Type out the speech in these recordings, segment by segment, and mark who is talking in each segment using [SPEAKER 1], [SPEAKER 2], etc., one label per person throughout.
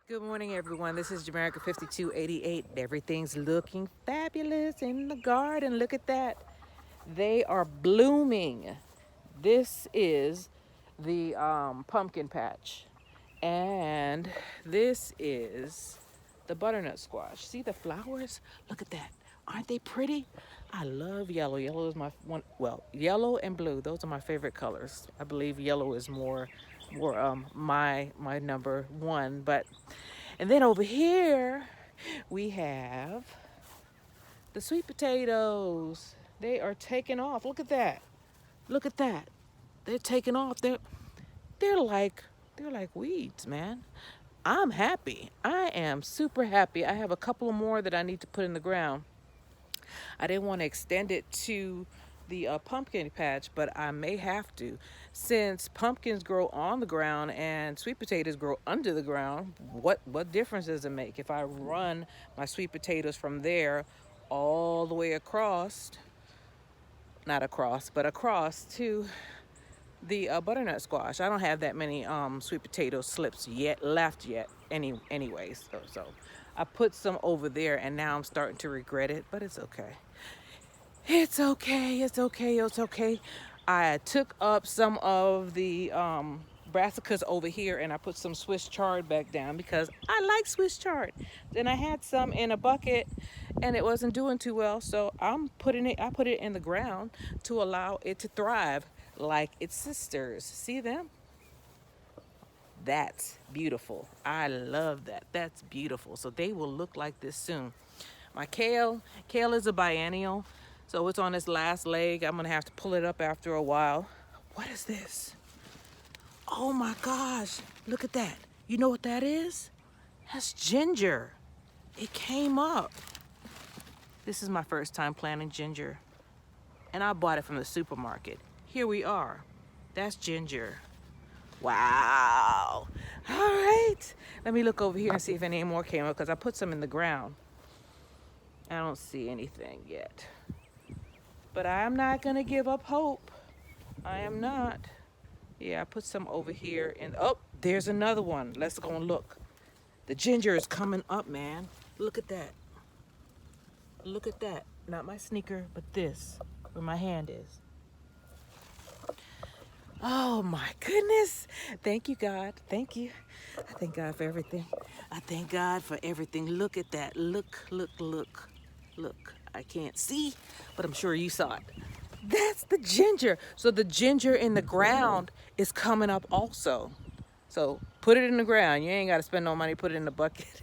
[SPEAKER 1] Good morning, everyone. This is Jamaica 5288. Everything's looking fabulous in the garden. Look at that. They are blooming. This is the pumpkin patch. And this is the butternut squash. See the flowers? Look at that. Aren't they pretty? I love yellow. Yellow is my one. Well, yellow and blue. Those are my favorite colors. I believe yellow is more my number one. But and then over here we have the sweet potatoes. They are taking off. Look at that. Look at that. They're taking off. They're like they're like weeds, man. I'm happy. I am super happy. I have a couple more that I need to put in the ground. I didn't want to extend it to the pumpkin patch, but I may have to. Since pumpkins grow on the ground and sweet potatoes grow under the ground, what difference does it make if I run my sweet potatoes from there all the way across, not across, but across to the butternut squash? I don't have that many sweet potato slips yet left yet. Anyways, so I put some over there, and now I'm starting to regret it, but it's okay. It's okay. It's okay. It's okay. I took up some of the brassicas over here, and I put some Swiss chard back down because I like Swiss chard. Then I had some in a bucket, and it wasn't doing too well, so I put it in the ground to allow it to thrive like its sisters. See them? That's beautiful. I love that. That's beautiful. So they will look like this soon. My kale is a biennial, so it's on its last leg. I'm gonna have to pull it up after a while. What is this? Oh my gosh, look at that. You know what that is? That's ginger. It came up. This is my first time planting ginger, and I bought it from the supermarket. Here we are. That's ginger. Wow. All right. Let me look over here and see if any more came up because I put some in the ground. I don't see anything yet. But I am not going to give up hope. I am not. Yeah, I put some over here. And oh, there's another one. Let's go and look. The ginger is coming up, man. Look at that. Look at that. Not my sneaker, but this, where my hand is. Oh my goodness. Thank you, God. Thank you. I thank God for everything. I thank God for everything. Look at that. Look, look, look, look. I can't see, but I'm sure you saw it. That's the ginger. So the ginger in the ground is coming up also. So put it in the ground. You ain't got to spend no money, put it in the bucket.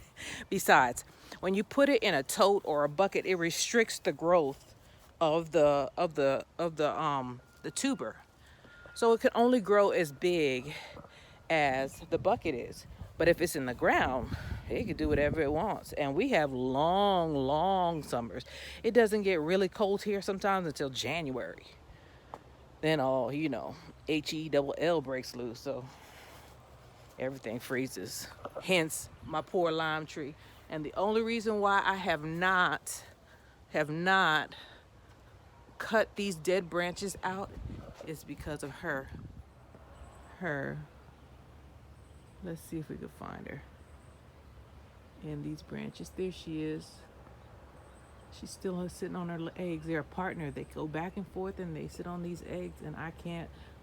[SPEAKER 1] Besides, when you put it in a tote or a bucket, it restricts the growth of the tuber. So it can only grow as big as the bucket is. But if it's in the ground, it can do whatever it wants. And we have long, long summers. It doesn't get really cold here sometimes until January. Then all, HELL breaks loose. So everything freezes. Hence my poor lime tree. And the only reason why I have not cut these dead branches out is because of her. Let's see if we can find her in these branches. There she is. She's still sitting on her eggs. They're a partner. They go back and forth and they sit on these eggs, and I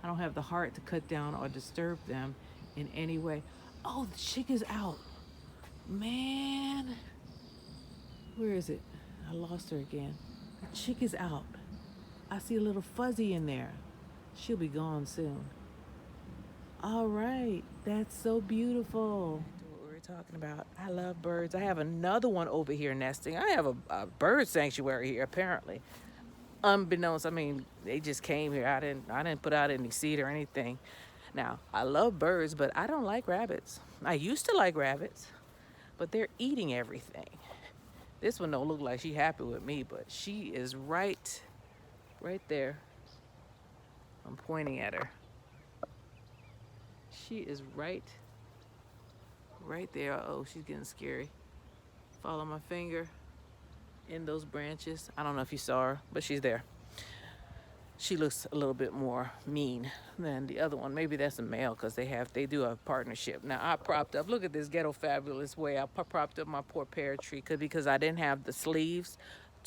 [SPEAKER 1] don't have the heart to cut down or disturb them in any way. Oh, the chick is out. Man, where is it? I lost her again. The chick is out. I see a little fuzzy in there. She'll be gone soon. All right, that's so beautiful. What we were talking about. I love birds. I have another one over here nesting. I have a bird sanctuary here apparently. Unbeknownst, I mean, they just came here. I didn't put out any seed or anything. Now, I love birds, but I don't like rabbits. I used to like rabbits, but they're eating everything. This one don't look like she happy with me, but she is right there. I'm pointing at her. She is right there. Oh, she's getting scary. Follow my finger in those branches. I don't know if you saw her, but she's there. She looks a little bit more mean than the other one. Maybe that's a male because they do a partnership. Now I propped up, look at this ghetto fabulous way. I propped up my poor pear tree because I didn't have the sleeves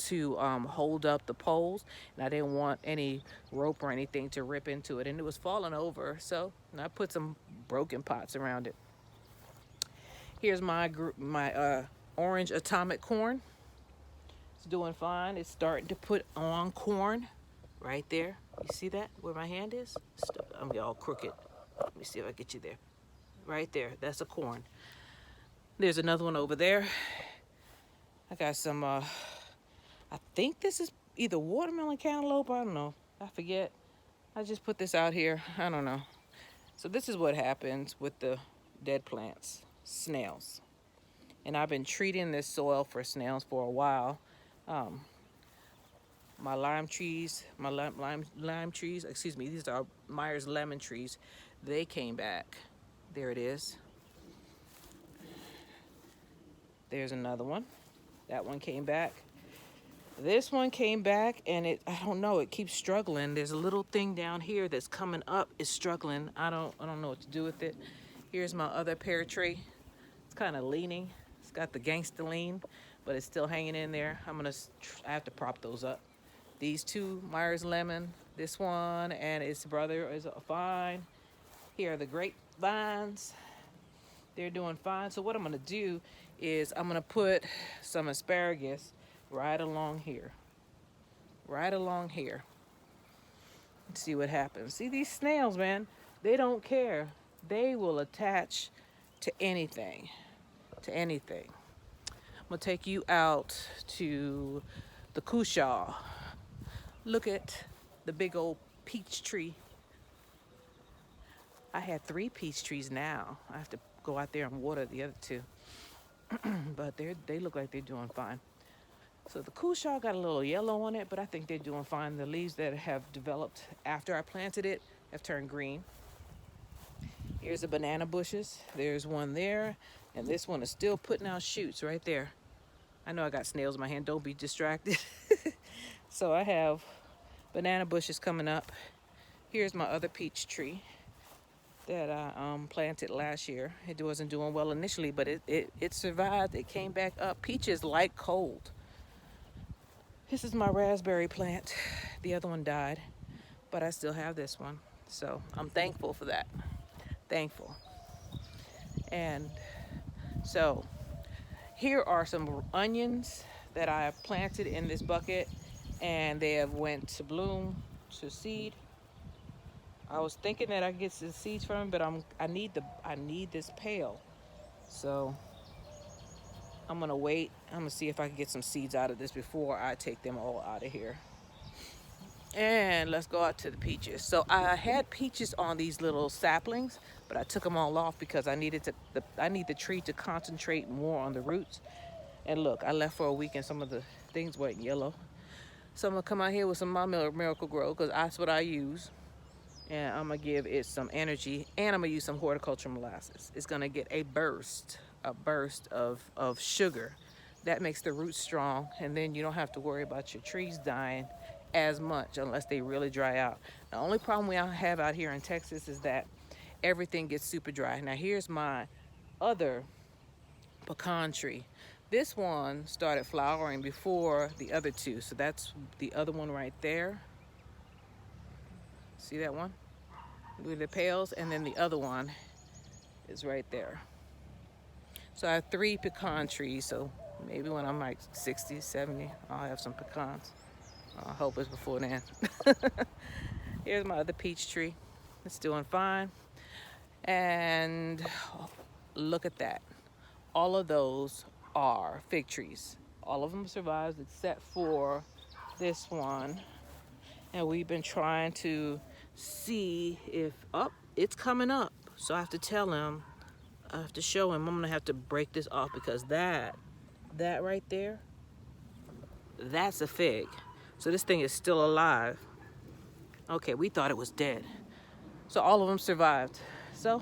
[SPEAKER 1] to hold up the poles, and I didn't want any rope or anything to rip into it, and it was falling over. So I put some broken pots around it. Here's my orange atomic corn. It's doing fine. It's starting to put on corn. Right there. You see that? Where my hand is? I'm all crooked. Let me see if I get you there. Right there. That's a corn. There's another one over there. I got some, I think this is either watermelon cantaloupe. I don't know. I forget. I just put this out here. I don't know. So this is what happens with the dead plants. Snails. And I've been treating this soil for snails for a while. My lime trees, excuse me, these are Myers lemon trees. They came back. There it is. There's another one. That one came back. This one came back, and I don't know, it keeps struggling. There's a little thing down here that's coming up, is struggling. I don't know what to do with it. Here's my other pear tree. It's kind of leaning. It's got the gangster lean, but it's still hanging in there. I have to prop those up. These two, Myers lemon, this one and its brother is fine. Here are the grapevines. They're doing fine. So what I'm gonna do is I'm gonna put some asparagus right along here. Right along here. Let's see what happens. See these snails, man, they don't care. They will attach to anything. To anything. I'm gonna take you out to the Cushaw. Look at the big old peach tree. I had 3 peach trees now. I have to go out there and water the other 2. But they look like they're doing fine. So the Cushaw got a little yellow on it, but I think they're doing fine. The leaves that have developed after I planted it have turned green. Here's the banana bushes. There's one there, and this one is still putting out shoots right there. I know I got snails in my hand. Don't be distracted. So I have banana bushes coming up. Here's my other peach tree that I planted last year. It wasn't doing well initially, but it survived. It came back up. Peaches like cold. This is my raspberry plant. The other one died, but I still have this one. So I'm thankful for that. Thankful. And so here are some onions that I have planted in this bucket, and they have went to bloom, to seed. I was thinking that I could get some seeds from them, but I need this pail. So I'm gonna wait. I'm gonna see if I can get some seeds out of this before I take them all out of here. And let's go out to the peaches. So I had peaches on these little saplings, but I took them all off because I need the tree to concentrate more on the roots. And look, I left for a week and some of the things went yellow. So I'm gonna come out here with some of my Miracle-Gro because that's what I use. And I'm gonna give it some energy, and I'm gonna use some horticulture molasses. It's gonna get a burst of sugar. That makes the roots strong, and then you don't have to worry about your trees dying as much unless they really dry out. The only problem we have out here in Texas is that everything gets super dry. Now here's my other pecan tree. This one started flowering before the other 2, so that's the other one right there. See that one with the pails? And then the other one is right there. So I have 3 pecan trees, so maybe when I'm like 60, 70, I'll have some pecans. I hope it's before then. Here's my other peach tree. It's doing fine. And look at that. All of those are fig trees. All of them survived except for this one. And we've been trying to see if, it's coming up. So I have to tell him, I have to show him, I'm gonna have to break this off because that right there, that's a fig. So this thing is still alive. Okay, we thought it was dead. So all of them survived. So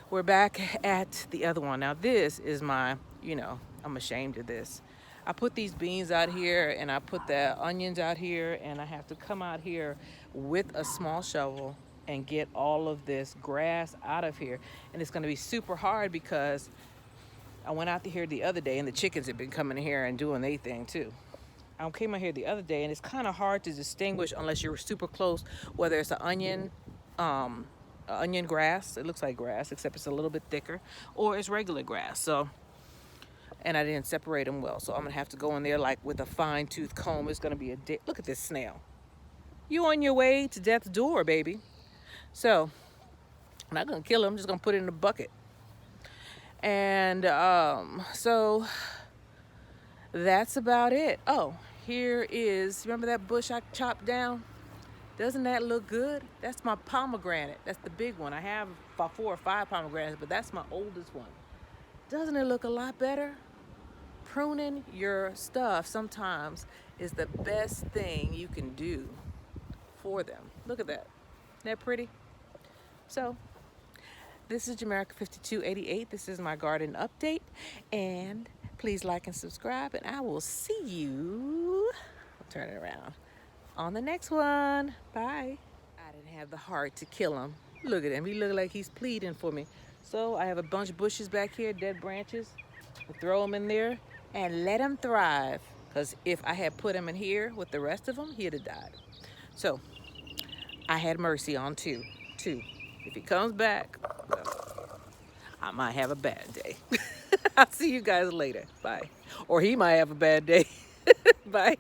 [SPEAKER 1] we're back at the other one. Now this is my, I'm ashamed of this. I put these beans out here and I put the onions out here, and I have to come out here with a small shovel and get all of this grass out of here. And it's going to be super hard because I went out to here the other day and the chickens have been coming here and doing their thing too. I came out here the other day and it's kind of hard to distinguish unless you're super close whether it's an onion grass. It looks like grass except it's a little bit thicker, or it's regular grass. So, and I didn't separate them well, so I'm gonna have to go in there like with a fine-tooth comb. It's gonna be a look at this snail. You on your way to death's door, baby. So I'm not gonna kill him. I'm just gonna put it in a bucket. And so that's about it. Oh, here is, remember that bush I chopped down? Doesn't that look good? That's my pomegranate. That's the big one. I have about 4 or 5 pomegranates, but that's my oldest one. Doesn't it look a lot better? Pruning your stuff sometimes is the best thing you can do for them. Look at that. Isn't that pretty? So this is Jamerica 5288. This is my garden update. And please like and subscribe. And I will see you, I'll turn it around, on the next one. Bye. I didn't have the heart to kill him. Look at him. He looked like he's pleading for me. So I have a bunch of bushes back here, dead branches. I'll throw them in there and let him thrive. Because if I had put him in here with the rest of them, he'd have died. So I had mercy on two. If he comes back, well, I might have a bad day. I'll see you guys later. Bye. Or he might have a bad day. Bye.